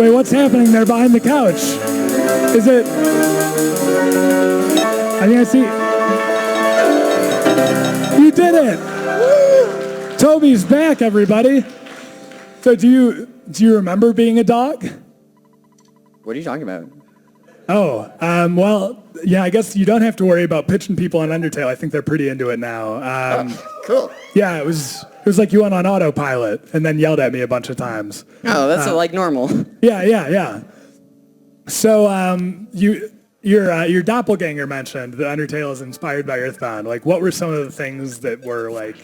Wait, what's happening there behind the couch? Is it... I think I see... You did it! Toby's back, everybody. So do you remember being a dog? What are you talking about? Oh, well, yeah, I guess you don't have to worry about pitching people on Undertale. I think they're pretty into it now. Cool. Yeah, it was like you went on autopilot and then yelled at me a bunch of times. Oh, that's like normal. Yeah. So your doppelganger mentioned that Undertale is inspired by Earthbound. Like, what were some of the things that were like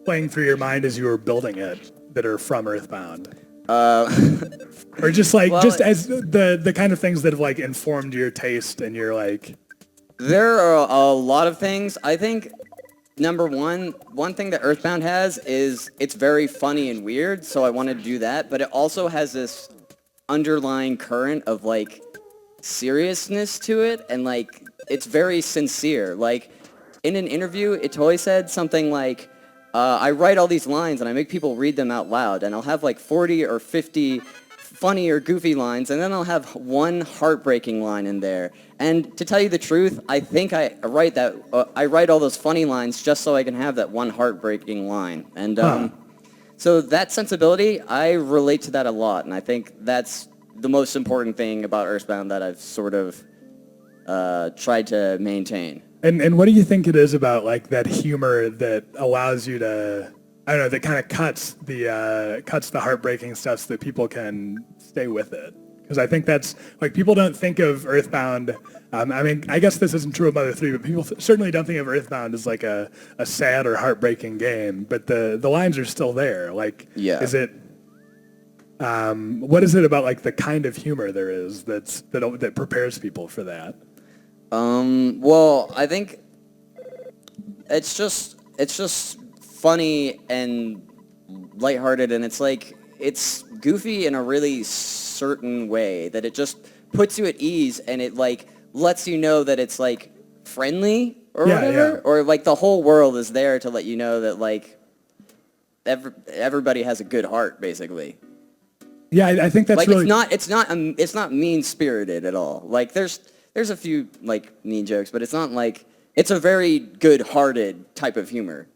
playing through your mind as you were building it that are from Earthbound? Or just like as the kind of things that have like informed your taste and your like. There are a lot of things. I think number one thing that Earthbound has is it's very funny and weird, so I wanted to do that. But it also has this underlying current of like seriousness to it, and like it's very sincere. Like in an interview, it totally said something like, I write all these lines and I make people read them out loud, and I'll have like 40 or 50 funny or goofy lines, and then I'll have one heartbreaking line in there. And to tell you the truth, I think I write all those funny lines just so I can have that one heartbreaking line. And so that sensibility, I relate to that a lot, and I think that's the most important thing about Earthbound that I've sort of tried to maintain. And what do you think it is about like that humor that allows you to, I don't know, that kind of cuts the heartbreaking stuff so that people can stay with it? Because I think that's, like, people don't think of Earthbound, I mean, I guess this isn't true of Mother 3, but people certainly don't think of Earthbound as like a sad or heartbreaking game, but the lines are still there. Like, yeah. Is it, what is it about like the kind of humor there is that prepares people for that? Well, I think it's just funny and lighthearted, and it's goofy in a really certain way that it just puts you at ease, and it like lets you know that it's like friendly or whatever, or like the whole world is there to let you know that like everybody has a good heart, basically. Yeah, I think that's like really... it's not mean-spirited at all. Like there's a few like mean jokes, but it's not like, it's a very good-hearted type of humor.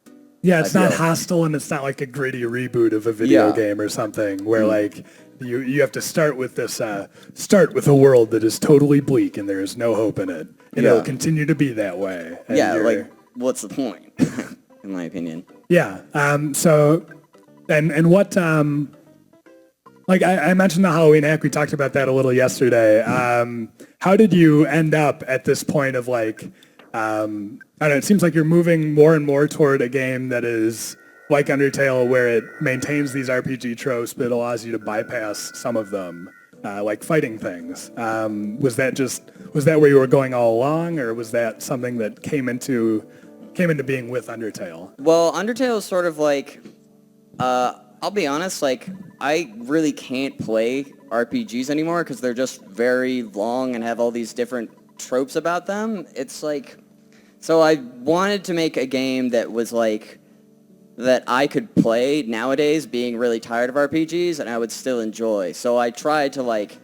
Yeah, it's not hostile, and it's not like a gritty reboot of a video game or something where like you have to start with a world that is totally bleak and there is no hope in it, and it'll continue to be that way. And like what's the point? In my opinion. Yeah. So, and what like I mentioned the Halloween hack. We talked about that a little yesterday. How did you end up at this point of like, I don't know, it seems like you're moving more and more toward a game that is like Undertale, where it maintains these RPG tropes, but it allows you to bypass some of them, like fighting things. Was that where you were going all along, or was that something that came into being with Undertale? Well, Undertale is sort of like, I'll be honest, like, I really can't play RPGs anymore because they're just very long and have all these different tropes about them. It's like, so I wanted to make a game that was like, that I could play nowadays being really tired of RPGs and I would still enjoy. So I tried to like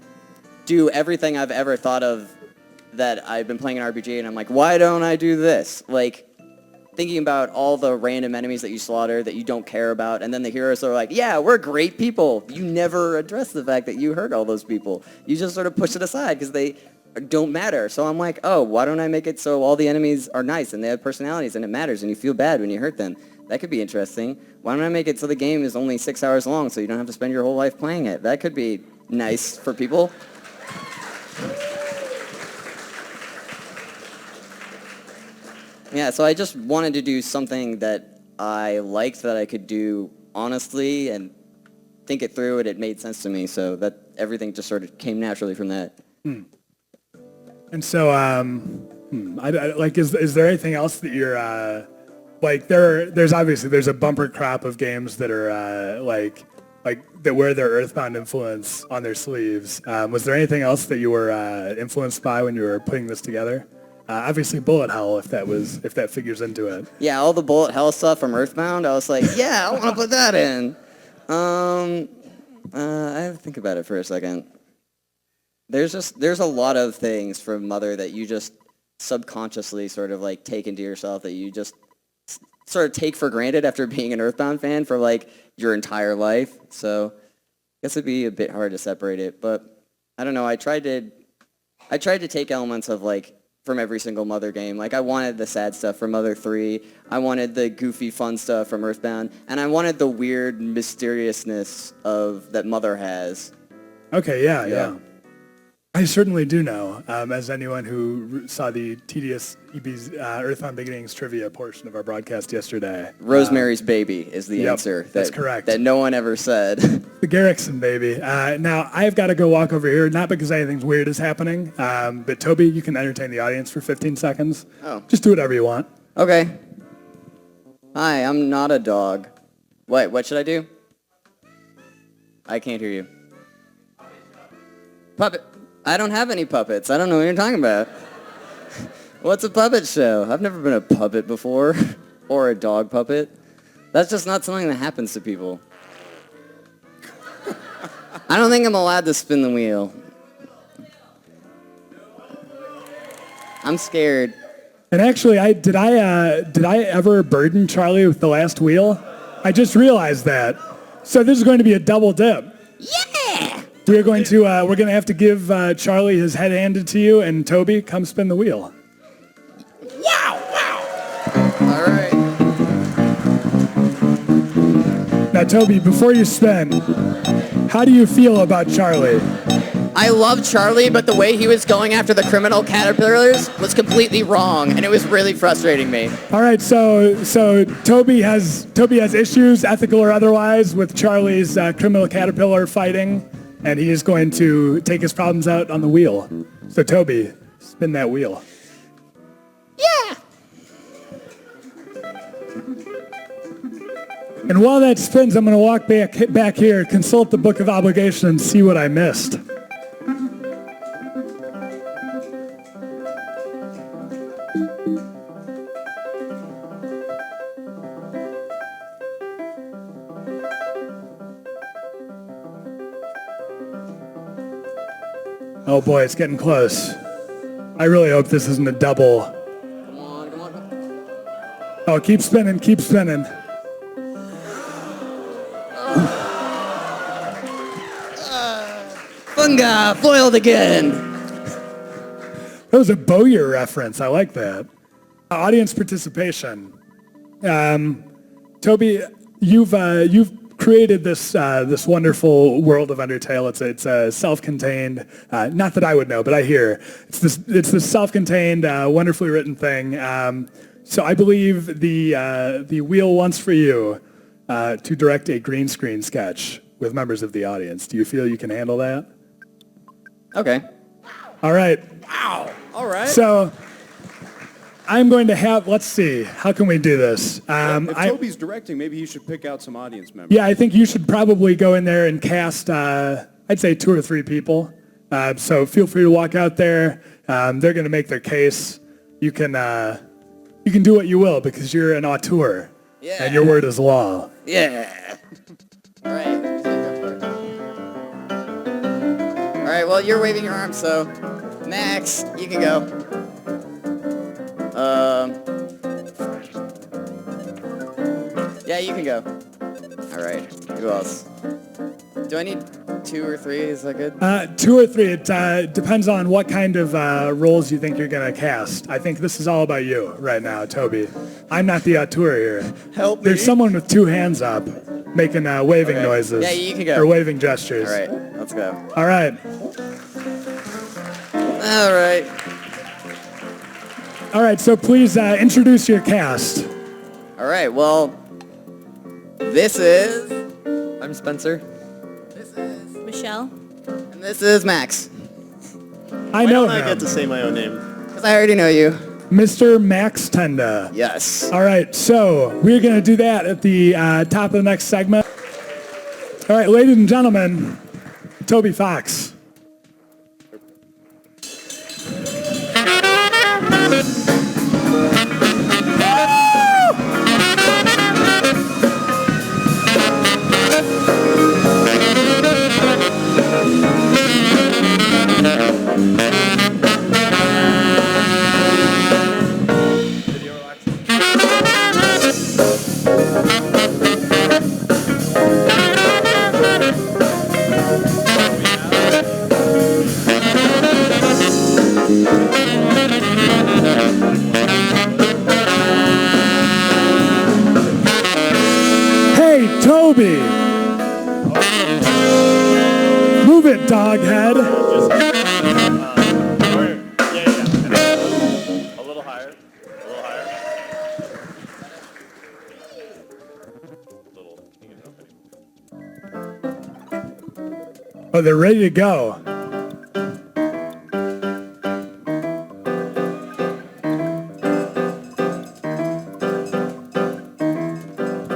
do everything I've ever thought of that I've been playing an RPG, and I'm like, why don't I do this? Like, thinking about all the random enemies that you slaughter that you don't care about, and then the heroes are like, yeah, we're great people. You never address the fact that you hurt all those people. You just sort of push it aside because they don't matter. So I'm like, oh, why don't I make it so all the enemies are nice and they have personalities and it matters and you feel bad when you hurt them? That could be interesting. Why don't I make it so the game is only 6 hours long so you don't have to spend your whole life playing it? That could be nice for people. Yeah, so I just wanted to do something that I liked, that I could do honestly and think it through, and it made sense to me, so that everything just sort of came naturally from that. And so, is there anything else that you're, like, there's a bumper crop of games that are, like that wear their Earthbound influence on their sleeves. Was there anything else that you were influenced by when you were putting this together? Obviously Bullet Hell, if that figures into it. Yeah, all the Bullet Hell stuff from Earthbound, I was like, yeah, I want to put that in. I have to think about it for a second. there's a lot of things from Mother that you just subconsciously sort of like take into yourself that you just sort of take for granted after being an Earthbound fan for like your entire life. So I guess it'd be a bit hard to separate it, but I don't know. I tried to take elements of like from every single Mother game. Like I wanted the sad stuff from Mother 3. I wanted the goofy fun stuff from Earthbound, and I wanted the weird mysteriousness of that Mother has. Okay, yeah. I certainly do know, as anyone who saw the tedious EB's Earthbound Beginnings trivia portion of our broadcast yesterday. Rosemary's Baby is the answer. That's correct. That no one ever said. The Garrickson baby. Now, I've got to go walk over here, not because anything weird is happening, but Toby, you can entertain the audience for 15 seconds. Oh. Just do whatever you want. Okay. Hi, I'm not a dog. What should I do? I can't hear you. Puppet. I don't have any puppets. I don't know what you're talking about. What's a puppet show? I've never been a puppet before. Or a dog puppet. That's just not something that happens to people. I don't think I'm allowed to spin the wheel. I'm scared. And actually, did I ever burden Charlie with the last wheel? I just realized that. So this is going to be a double dip. Yeah! We're going to have to give Charlie his head handed to you, and Toby, come spin the wheel. Wow! All right. Now, Toby, before you spin, how do you feel about Charlie? I love Charlie, but the way he was going after the criminal caterpillars was completely wrong, and it was really frustrating me. All right, so Toby has issues, ethical or otherwise, with Charlie's criminal caterpillar fighting. And he is going to take his problems out on the wheel. So, Toby, spin that wheel. Yeah! And while that spins, I'm going to walk back here, consult the Book of Obligation, and see what I missed. Oh boy, it's getting close. I really hope this isn't a double. Come on. Oh, keep spinning. Funga, foiled again. That was a Bowyer reference. I like that. Audience participation. Toby, you've created this wonderful world of Undertale. It's a self-contained, not that I would know, but I hear it's this self-contained, wonderfully written thing. So I believe the wheel wants for you to direct a green screen sketch with members of the audience. Do you feel you can handle that? Okay. All right. Wow. All right. So I'm going to have, let's see, how can we do this? If Toby's directing, maybe he should pick out some audience members. Yeah, I think you should probably go in there and cast, I'd say 2 or 3 people. So feel free to walk out there. They're going to make their case. You can do what you will because you're an auteur. Yeah. And your word is law. Yeah. All right. All right, well, you're waving your arm, so Max, you can go. Yeah, you can go. All right. Who else? Do I need 2 or 3? Is that good? 2 or 3. It depends on what kind of roles you think you're going to cast. I think this is all about you right now, Toby. I'm not the auteur here. Help me. There's someone with 2 hands up making waving noises. Yeah, you can go. Or waving gestures. All right, let's go. All right. All right. All right, so please introduce your cast. All right, well, this is... I'm Spencer. This is... Michelle. And this is Max. I Why know don't I him. get to say my own name? Because I already know you. Mr. Max Tenda. Yes. All right, so we're going to do that at the top of the next segment. All right, ladies and gentlemen, Toby Fox. dog head. Yeah. A little higher. A little higher. Oh, they're ready to go.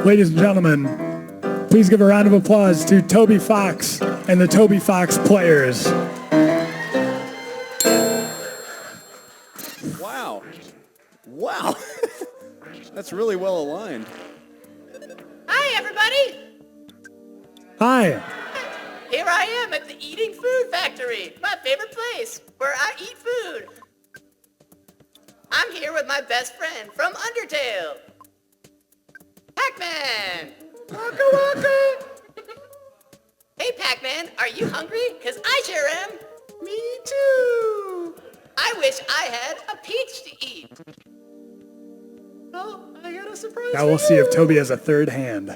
Ladies and gentlemen, please give a round of applause to Toby Fox and the Toby Fox players. Wow. Wow. That's really well aligned. Hi, everybody! Hi. Here I am at the Eating Food Factory, my favorite place, where I eat food. I'm here with my best friend from Undertale, Pac-Man! Waka waka! Hey, Pac-Man, are you hungry? Because I sure am. Me too! I wish I had a peach to eat. Oh, I got a surprise Now we'll see if Toby has a third hand.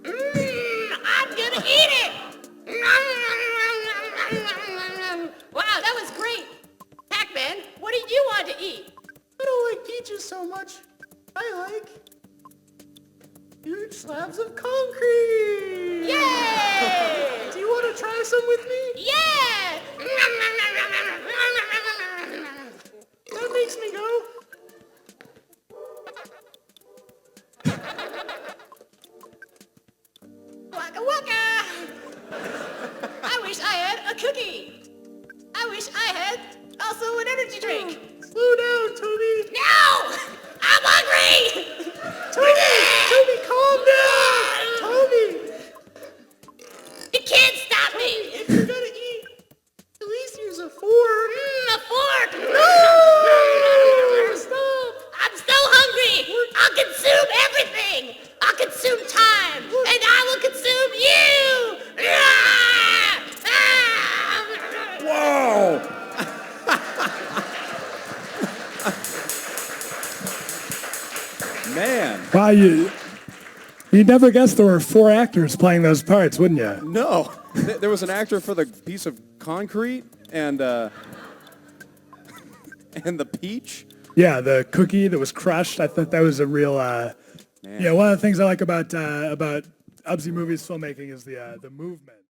I'm gonna eat it! Wow, that was great! Pac-Man, what do you want to eat? I don't like peaches so much. I like huge slabs of concrete! Yay! Do you want to try some with me? Yeah! That makes me go. Waka waka! I wish I had a cookie. I wish I had also an energy drink. Slow down, Toby. No! I'm hungry! Toby, calm down! Toby! You can't stop me! If you're gonna eat, at least use a fork. A fork! No! Stop! I'm so hungry! I'll consume everything! I'll consume time! And I will consume you! Whoa! Man. Wow, you'd never guess there were 4 actors playing those parts, wouldn't you? No. There was an actor for the piece of concrete and and the peach. Yeah, the cookie that was crushed. I thought that was a real. One of the things I like about Ubsy Movies filmmaking is the movement.